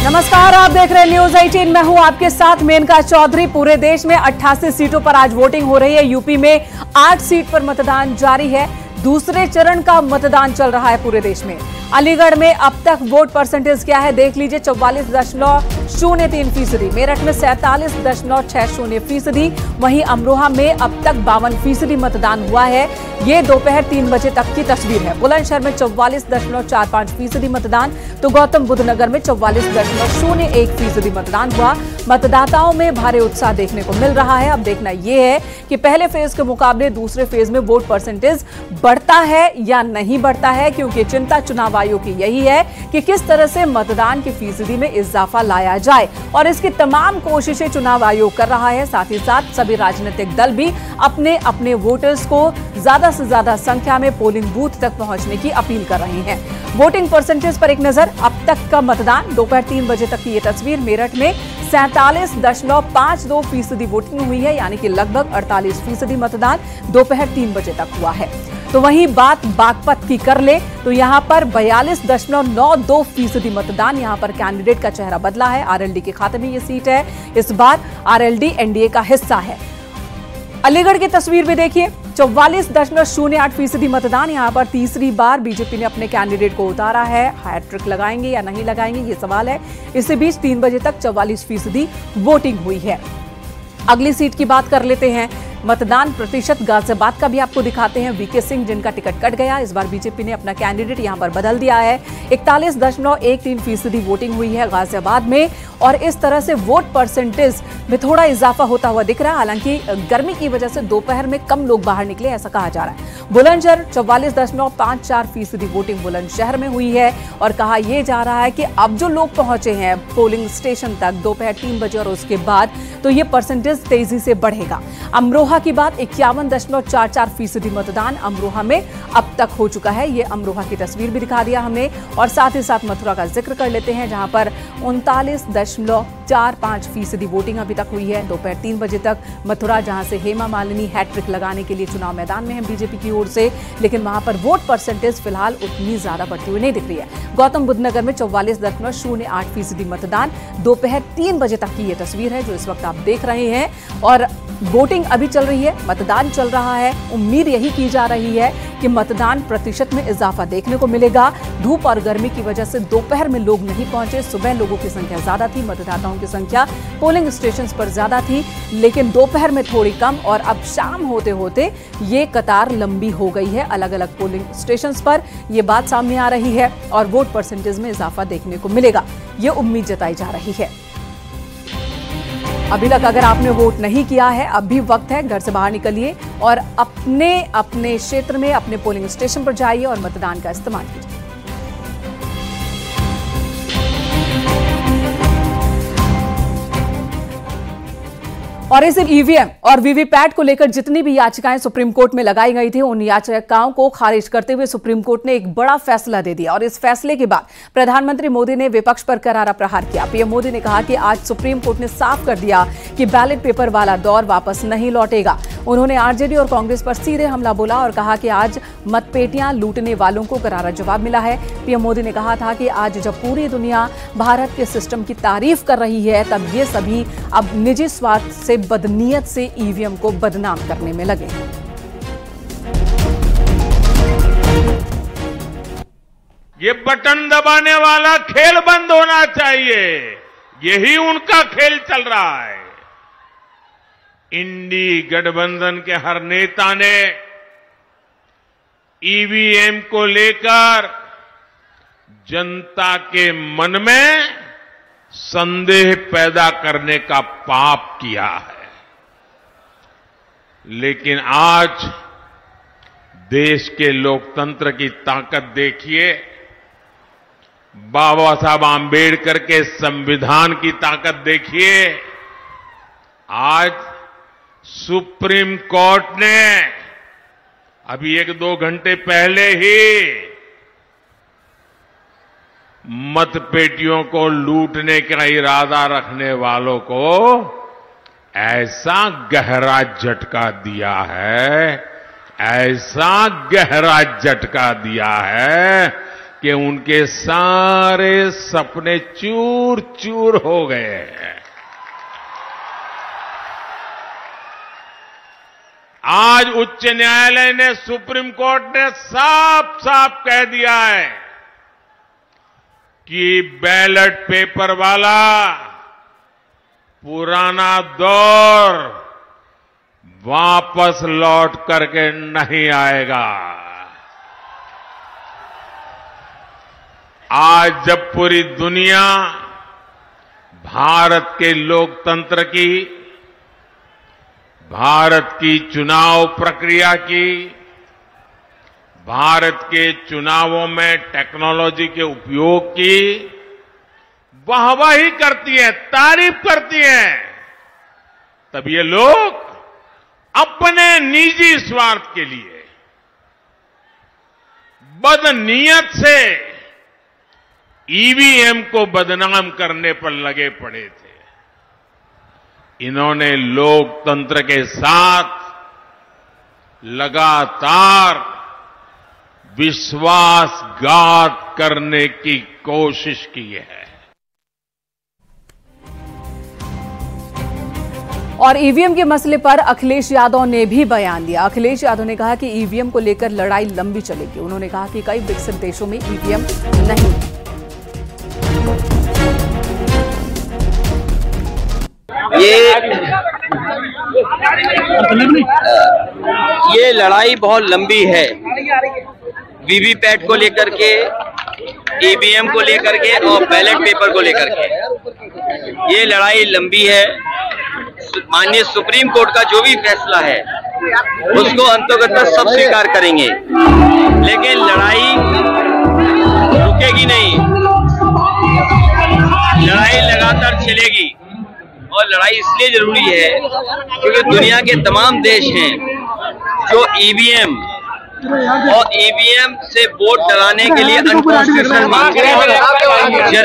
नमस्कार, आप देख रहे हैं न्यूज 18। मैं हूं आपके साथ मेनका चौधरी। पूरे देश में 88 सीटों पर आज वोटिंग हो रही है। यूपी में 8 सीट पर मतदान जारी है। दूसरे चरण का मतदान चल रहा है पूरे देश में। अलीगढ़ में अब तक वोट परसेंटेज क्या है देख लीजिए, 44.03%। मेरठ में 47.60%। वहीं अमरोहा में अब तक 52% मतदान हुआ है। ये दोपहर 3 बजे तक की तस्वीर है। बुलंदशहर में 44.45% मतदान, तो गौतम बुद्ध नगर में 44.01% मतदान हुआ। मतदाताओं में भारी उत्साह देखने को मिल रहा है। अब देखना यह है कि पहले फेज के मुकाबले दूसरे फेज में वोट परसेंटेज बढ़ता है या नहीं बढ़ता है, क्योंकि चिंता चुनाव आयोग की यही है कि किस तरह से मतदान की फीसदी में इजाफा लाया जाए, और इसकी तमाम कोशिशें चुनाव आयोग कर रहा है। साथ ही साथ सभी राजनीतिक दल भी अपने अपने वोटर्स को ज्यादा से ज्यादा संख्या में पोलिंग बूथ तक पहुंचने की अपील कर रहे हैं। वोटिंग परसेंटेज पर एक नजर। अब तक का मतदान दोपहर 3 बजे तक की ये तस्वीर। मेरठ में 47.52% वोटिंग हुई है, यानी कि लगभग 48% मतदान दोपहर 3 बजे तक हुआ है। तो वहीं बात बागपत की कर ले तो यहां पर 42.92% मतदान। यहां पर कैंडिडेट का चेहरा बदला है। आरएलडी के खाते में यह सीट है। इस बार आरएलडी एनडीए का हिस्सा है। अलीगढ़ की तस्वीर भी देखिए, 44.08% मतदान। यहां पर तीसरी बार बीजेपी ने अपने कैंडिडेट को उतारा है। हैट्रिक लगाएंगे या नहीं लगाएंगे, ये सवाल है। इसी बीच 3 बजे तक 44% वोटिंग हुई है। अगली सीट की बात कर लेते हैं। मतदान प्रतिशत गाजियाबाद का भी आपको दिखाते हैं। वीके सिंह, जिनका टिकट कट गया, इस बार बीजेपी ने अपना कैंडिडेट यहां पर बदल दिया है। 41.13% वोटिंग हुई है गाजियाबाद में, और इस तरह से वोट परसेंटेज में थोड़ा इजाफा होता हुआ दिख रहा है। हालांकि गर्मी की वजह से दोपहर में कम लोग बाहर निकले, ऐसा कहा जा रहा है। बुलंदशहर 44.54% वोटिंग बुलंदशहर में हुई है, और कहा यह जा रहा है कि अब जो लोग पहुंचे हैं पोलिंग स्टेशन तक दोपहर 3 बजे और उसके बाद, तो ये परसेंटेज तेजी से बढ़ेगा। अमरोहा की बात, 51.44% मतदान अमरोहा में अब तक हो चुका है। ये अमरोहा की तस्वीर भी दिखा दिया हमने। और साथ ही साथ मथुरा का जिक्र कर लेते हैं, जहां पर 39.45% वोटिंग अभी तक हुई है दोपहर 3 बजे तक। मथुरा, जहां से हेमा मालिनी हैट्रिक लगाने के लिए चुनाव मैदान में है बीजेपी की ओर से, लेकिन वहां पर वोट परसेंटेज फिलहाल उतनी ज्यादा बढ़ती हुई नहीं दिख रही है। गौतम बुद्ध नगर में 44.08% मतदान दोपहर 3 बजे तक की ये तस्वीर है जो इस वक्त आप देख रहे हैं। और वोटिंग अभी चल रही है, मतदान चल रहा है। उम्मीद यही की जा रही है कि मतदान प्रतिशत में इजाफा देखने को मिलेगा। धूप और गर्मी की वजह से दोपहर में लोग नहीं पहुंचे। सुबह लोगों की संख्या ज्यादा थी, मतदाताओं की संख्या पोलिंग स्टेशन पर ज्यादा थी, लेकिन दोपहर में थोड़ी कम, और अब शाम होते होते ये कतार लंबी हो गई है अलग अलग पोलिंग स्टेशन पर। यह बात सामने आ रही है और वोट परसेंटेज में इजाफा देखने को मिलेगा, ये उम्मीद जताई जा रही है। अभी तक अगर आपने वोट नहीं किया है, अब भी वक्त है, घर से बाहर निकलिए और अपने अपने क्षेत्र में अपने पोलिंग स्टेशन पर जाइए और मतदान का इस्तेमाल कीजिए। और इस ईवीएम और वीवीपैट को लेकर जितनी भी याचिकाएं सुप्रीम कोर्ट में लगाई गई थी, उन याचिकाओं को खारिज करते हुए सुप्रीम कोर्ट ने एक बड़ा फैसला दे दिया। और इस फैसले के बाद प्रधानमंत्री मोदी ने विपक्ष पर करारा प्रहार किया। पीएम मोदी ने कहा कि आज सुप्रीम कोर्ट ने साफ कर दिया कि बैलेट पेपर वाला दौर वापस नहीं लौटेगा। उन्होंने आरजेडी और कांग्रेस पर सीधे हमला बोला और कहा कि आज मतपेटियां लूटने वालों को करारा जवाब मिला है। पीएम मोदी ने कहा था कि आज जब पूरी दुनिया भारत के सिस्टम की तारीफ कर रही है, तब ये सभी अब निजी स्वार्थ से बदनीयत से ईवीएम को बदनाम करने में लगे। ये बटन दबाने वाला खेल बंद होना चाहिए। यही उनका खेल चल रहा है। इंडी गठबंधन के हर नेता ने ईवीएम को लेकर जनता के मन में संदेह पैदा करने का पाप किया है। लेकिन आज देश के लोकतंत्र की ताकत देखिए, बाबा साहब आंबेडकर के संविधान की ताकत देखिए। आज सुप्रीम कोर्ट ने अभी 1-2 घंटे पहले ही मतपेटियों को लूटने का इरादा रखने वालों को ऐसा गहरा झटका दिया है, ऐसा गहरा झटका दिया है कि उनके सारे सपने चूर चूर हो गए हैं। आज उच्च न्यायालय ने, सुप्रीम कोर्ट ने साफ साफ कह दिया है कि बैलेट पेपर वाला पुराना दौर वापस लौट करके नहीं आएगा। आज जब पूरी दुनिया भारत के लोकतंत्र की, भारत की चुनाव प्रक्रिया की, भारत के चुनावों में टेक्नोलॉजी के उपयोग की वाहवाही करती है, तारीफ करती है, तब ये लोग अपने निजी स्वार्थ के लिए बदनीयत से ईवीएम को बदनाम करने पर लगे पड़े थे। इन्होंने लोकतंत्र के साथ लगातार विश्वासघात करने की कोशिश की है। और ईवीएम के मसले पर अखिलेश यादव ने भी बयान दिया। अखिलेश यादव ने कहा कि ईवीएम को लेकर लड़ाई लंबी चलेगी। उन्होंने कहा कि कई विकसित देशों में ईवीएम नहीं। ये लड़ाई बहुत लंबी है, वीवीपैट को लेकर के, ईवीएम को लेकर के और बैलेट पेपर को लेकर के। ये लड़ाई लंबी है। माननीय सुप्रीम कोर्ट का जो भी फैसला है उसको अंततः सब स्वीकार करेंगे, लेकिन लड़ाई रुकेगी नहीं। लड़ाई लगातार चलेगी और लड़ाई इसलिए जरूरी है क्योंकि दुनिया के तमाम देश हैं जो ईवीएम और ईवीएम से वोट डलाने के लिए अनकॉन्स्टिट्यूशनल मानते हैं।